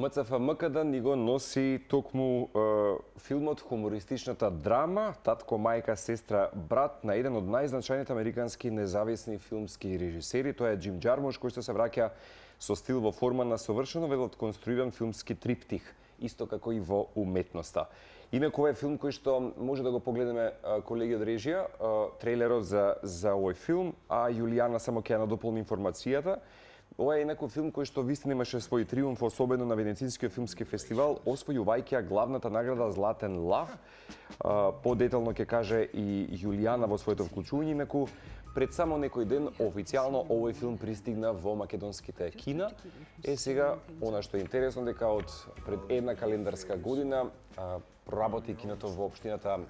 МЦФ МКД ни го носи токму филмот хумористичната драма Татко, мајка, сестра, брат на еден од најзначајните американски независни филмски режисери. Тоа е Џим Џармуш, кој што се враќа со стил во форма на совршено велоконструиран филмски триптих, исто како и во уметноста. Инаку овој филм кој што може да го погледнеме, колеги од режија, трейлерот за овој филм, а Јулијана само ќе ја надополни информацијата. Ова е некој филм кој што вистина имаше свој триумф, особено на Венецијскиот филмски фестивал, освојувајќи главната награда Златен лав. Подетално ќе каже и Јулијана во своето вклучување, инаку пред само некој ден официјално овој филм пристигна во македонските кина. Сега, она што е интересно дека од пред една календарска година проработи киното во општината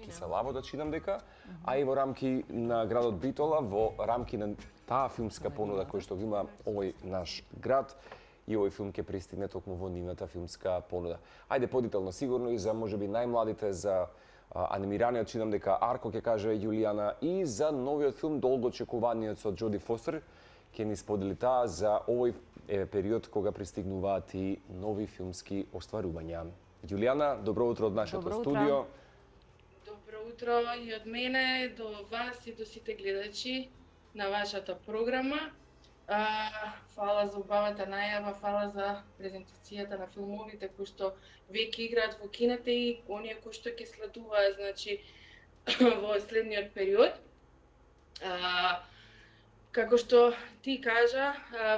Киселаво, да чинам дека, а и во рамки на градот Битола, во рамки на таа филмска понуда која што го има овој наш град, и овој филм ќе пристигне токму во нивната филмска понуда. Ајде подетално сигурно и за можеби најмладите, за анимираниот, чинам дека Арко ќе каже Јулијана, и за новиот филм долго очекуваниот со Џоди Фостер ќе ни сподели таа за овој период кога пристигнуваат и нови филмски остварувања. Јулијана, добро утро од нашето студио. Добро утро и од мене до вас и до сите гледачи на вашата програма. Фала за убавата најава, фала за презентацијата на филмовите кои што веќе играат во кинете и оние кои што ќе следуваат, значи, во следниот период. Како што ти кажа,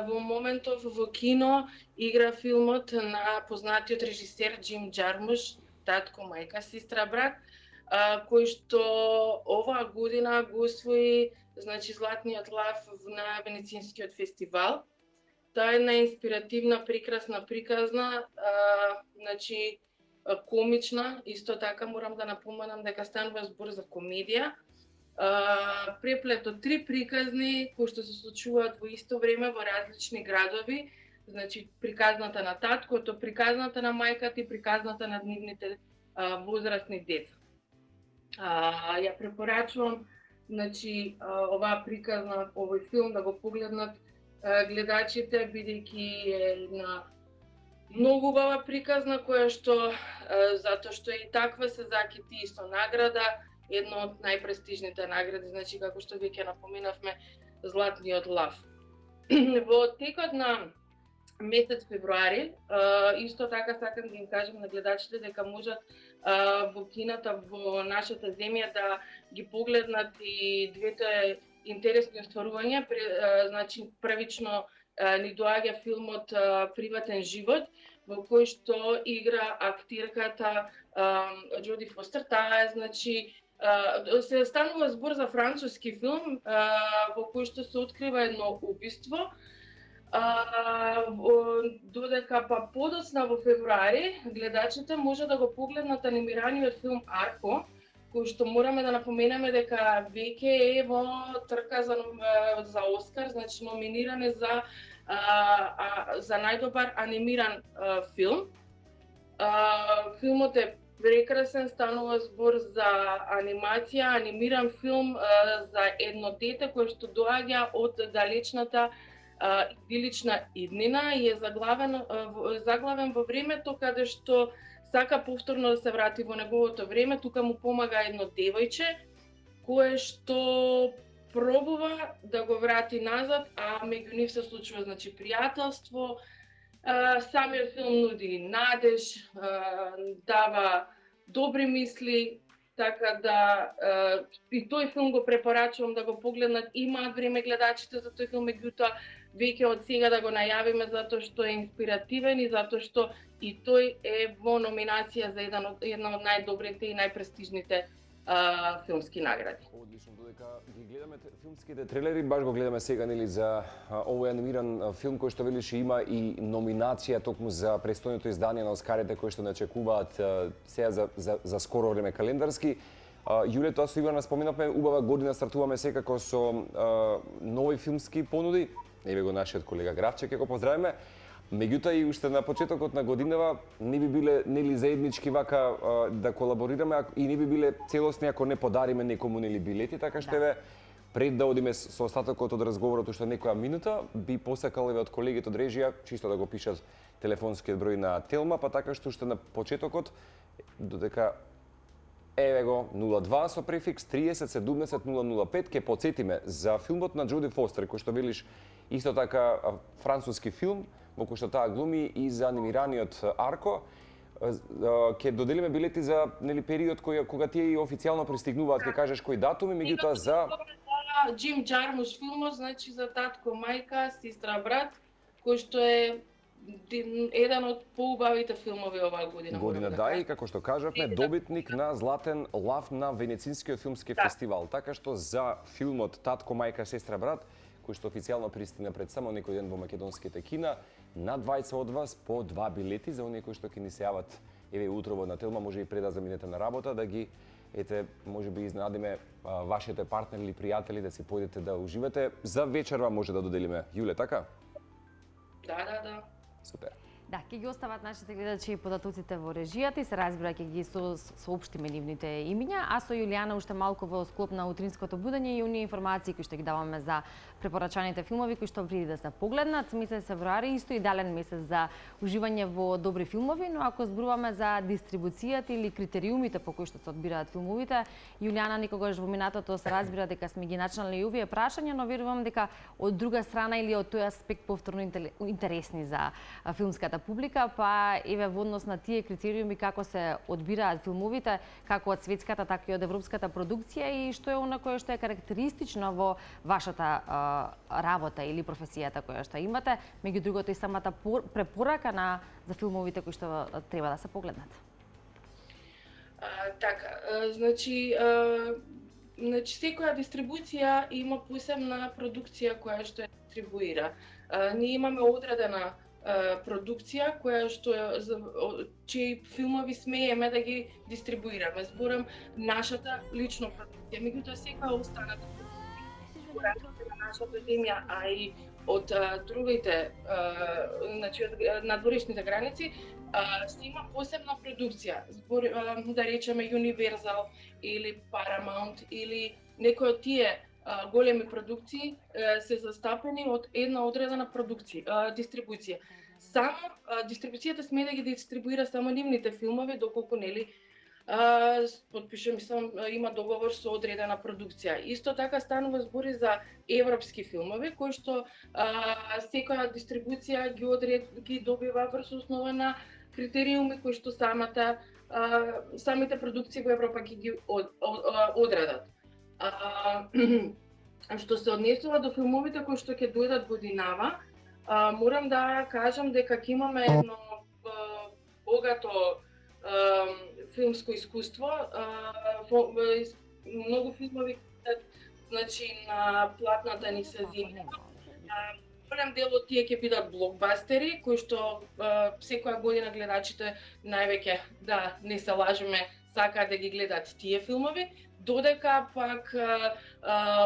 во моментов во кино игра филмот на познатиот режисер Џим Џармуш, Татко, мајка, сестра, брат, кој што оваа година го освои, значи, Златниот лав на Венецијскиот фестивал. Таа е една инспиративна, прекрасна приказна, значи комична, исто така морам да напоменам дека станува збор за комедија. Преплет од три приказни кои што се случуваат во исто време во различни градови, значи приказната на таткото, приказната на мајката и приказната на нивните возрастни деца. Ја препорачувам, значи, оваа приказна, овој филм да го погледнат гледачите, бидејќи е една многу убава приказна која што, затоа што и таква се закити и со награда, едно од најпрестижните награди, значи како што веќе напоменавме, Златниот лав. Во текот на месец февруари, исто така сакам да им кажам на гледачите дека можат во кината во нашата земја да ги погледнат и двете интересни остварувања. Значи, првично ни доаѓа филмот Приватен живот, во кој што игра актирката Џоди Фостер. Таа е, значи, се станува збор за француски филм во кој што се открива едно убиство. Додека па подоцна во февруари гледачите може да го погледнат анимираниот филм Арко, кој што мораме да напоменеме дека веќе е во трка за Оскар, значи номиниран е за најдобар анимиран филм. Филмот е прекрасен, станува збор за анимација, анимиран филм за едно дете кое што доаѓа од далечната идилична иднина и е заглавен во времето каде што сака повторно да се врати во неговото време. Тука му помага едно девојче кое што пробува да го врати назад, а меѓу нив се случува, значи, пријателство. Самиот филм нуди надеж, дава добри мисли, така да и тој филм го препорачувам да го погледнат. Имаат време гледачите за тој филм, меѓутоа веќе од сега да го најавиме затоа што е инспиративен и затоа што и тој е во номинација за една од најдобрите и најпрестижните филмски награди. Одлично, додека ги гледаме филмските трейлери, баш го гледаме сега, нели, за овој анимиран филм кој што велиш има и номинација токму за престојното издание на Оскарите кои што начекуваат сега за скоро време календарски. Јуле, тоа со Ивана споменавме, убава година стартуваме секако со нови филмски понуди. Еве го нашиот колега Гравче, ќе го поздравиме. Меѓутоа и уште на почетокот на годинава не би биле, нели, заеднички вака да колаборираме и не би биле целосни ако не подариме некому, нели, билети, така што еве Пред да одиме со остатокот од разговорот уште некоја минута, би посакал еве од колегите од режија чисто да го пишат телефонскиот број на Телма, па така што уште на почетокот додека еве го 02 со префикс 30 70 005 ќе потсетиме за филмот на Джоди Фостер, кој што велиш исто така француски филм во кој што таа глуми и за анимираниот Арко. Ќе доделиме билети за период кога тие официјално пристигнуваат, ќе кажеш кој датум и меѓутоа за Джим Джармуш филмот, значи за татко, мајка, сестра, брат, кој што е еден од поубавите филмови оваа година. Да, и како што кажавме, добитник на златен лав на Венецијскиот филмски фестивал. Така што за филмот Татко, мајка, сестра, брат, кој што официјално пристигна пред само некој ден во македонските кина, на 20 од вас по 2 билети за оние кои што ќе ни се јават еве утрово на Телма, може и пред да заминете на работа, да ги може би изненадиме вашите партнери или пријатели да си појдете да уживате. За вечерва може да доделиме. Јуле, така? Да. Супер. Да, ќе ги остават нашите гледачи и податоците во режијата и се разбира ќе ги соопштиме нивните имиња, а со Јулијана уште малку во склоп на утринското будење и оние информации кои што ги даваме за препорачаните филмови кои што вреди да се погледнат. Месец февруари исто идеален месец за уживање во добри филмови, но ако зборуваме за дистрибуцијата или критериумите по кои што се одбираат филмовите, Јулијана никогаш во минатото се разбира дека сме ги начнале и овие прашања, но верувам дека од друга страна или од тој аспект повторно интересни за филмската публика, па еве во однос на тие критериуми како се одбираат филмовите, како од светската, така и од европската продукција и што е она кое што е карактеристично во вашата работа или професијата која што имате, меѓу другото и самата препорака за филмовите кои што треба да се погледнат. Значи секоја дистрибуција има посебна продукција која што ја дистрибуира. Ние имаме одредена продукција која што чии филмови смееме да ги дистрибуираме. Зборам нашата лично продукција, меѓутоа секоја останата продукција на нашата земја, а и од другите, значи од надворешните граници, се има посебна продукција. Да речеме Universal или Paramount или некои од тие големи продукции се застапени од една одредена дистрибуција. Само дистрибуцијата сме да ги дистрибуира само нивните филмови, доколку има договор со одредена продукција. Исто така станува збори за европски филмови кои што секоја дистрибуција ги добива врз основа на критериуми кои што самите продукции во Европа ги одредат. Што се однесува до филмовите кои што ќе дојдат годинава, морам да кажам дека ќе имаме едно богато филмско искуство. Многу филмови значи на платната ни се земја. Голем дел од тие ќе бидат блокбастери, кои што секоја година гледачите највеќе, да не се лажеме, сакаат да ги гледат тие филмови, додека пак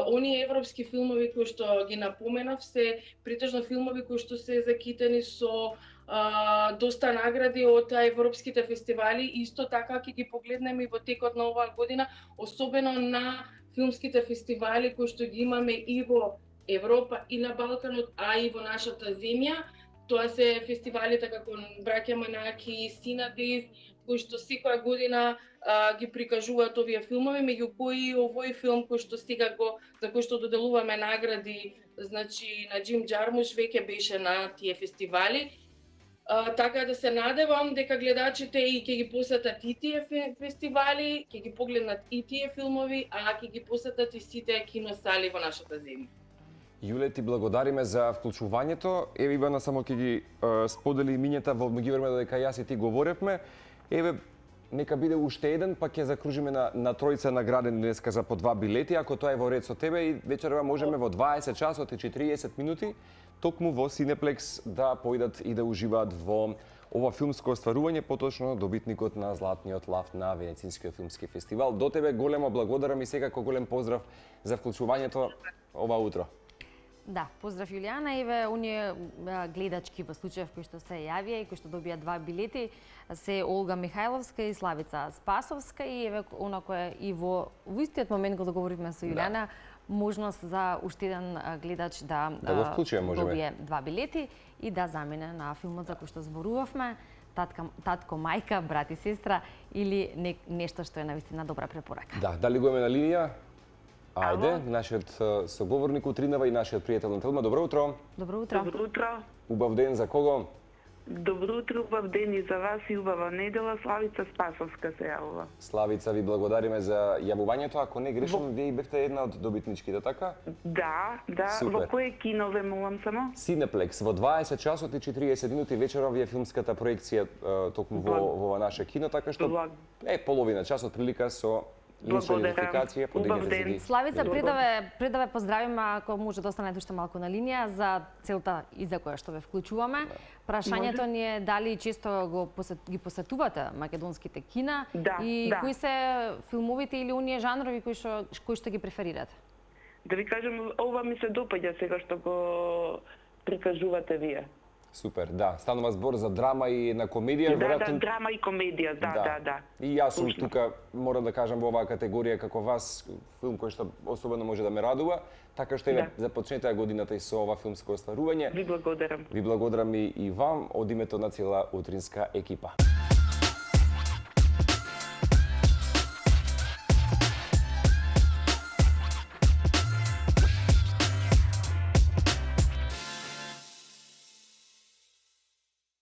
оние европски филмови кои што ги напоменав се претежно филмови кои што се закитени со доста награди од европските фестивали. Исто така ќе ги погледнеме и во текот на оваа година, особено на филмските фестивали кои што ги имаме и во Европа и на Балканот, а и во нашата земја. Тоа се фестивалите како Браќа Манаки, Синадис, кои што секоја година ги прикажуваат овие филмови, меѓу кои овој филм кој што сега за кој што доделуваме награди, значи на Джим Джармуш веќе беше на тие фестивали. Така да се надевам дека гледачите и ќе ги посетат и тие фестивали, ќе ги погледнат и тие филмови, а ќе ги посетат и сите киносали во нашата земја. Јуле, ти благодариме за вклучувањето. Еве Ивана само ќе ги сподели имињата во меѓувреме додека јас и ти говоревме. Еве, нека биде уште еден, па ќе закружиме на тројца наградени денеска за по 2 билети, ако тоа е во ред со тебе, и вечерва можеме во 20 часот и 40 минути токму во Синеплекс да појдат и да уживаат во ова филмско остварување, поточно добитникот на Златниот лав на Венецијскиот филмски фестивал. До тебе големо благодарам и секако голем поздрав за вклучувањето ова утро. Да, поздрав Јулијана, еве оние гледачки во случајов кои што се јавија и кои што добија 2 билети се Олга Михајловска и Славица Спасовска, и еве она која и во истиот момент кога договоривме со Јулијана, можност за уште еден гледач да го вклучиме, можеме. добие 2 билети и да замине на филмот за кој што зборувавме, татко, мајка, брат и сестра или нешто што е навистина добра препорака. Да, дали го имаме на линија? Ајде, нашиот соговорник утринава и нашиот пријател на Телма. Добро утро. Добро утро. Добро утро. Убав ден за кого? Добро утро, убав ден и за вас и убава недела. Славица Спасовска се јавува. Славица, ви благодариме за јавувањето. Ако не грешам, вие бевте една од добитничките, така? Да. Супер. Во кој кино ве молам само? Cineplex, во 20 часот и 40 минути вечерва ви е филмската проекција токму во наше кино, така што половина час од прилика со идентификација, подигнете се ги. Славица, пред да ве поздравиме, ако може да останете уште малку на линија за целта и за која што ве вклучуваме. Прашањето ни е дали често ги посетувате македонските кина и кои се филмовите или оние жанрови кои што ги преферирате? Да ви кажам, ова ми се допаѓа сега што го прикажувате вие. Супер, да. Станува збор за драма и на комедија. Да, драма и комедија, да. И јас сум тука, морам да кажам, во оваа категорија како вас, филм кој што особено може да ме радува, така што еве започнете годината и со ова филмско остварување. Ви благодарам. Ви благодарам и вам од името на цела утринска екипа.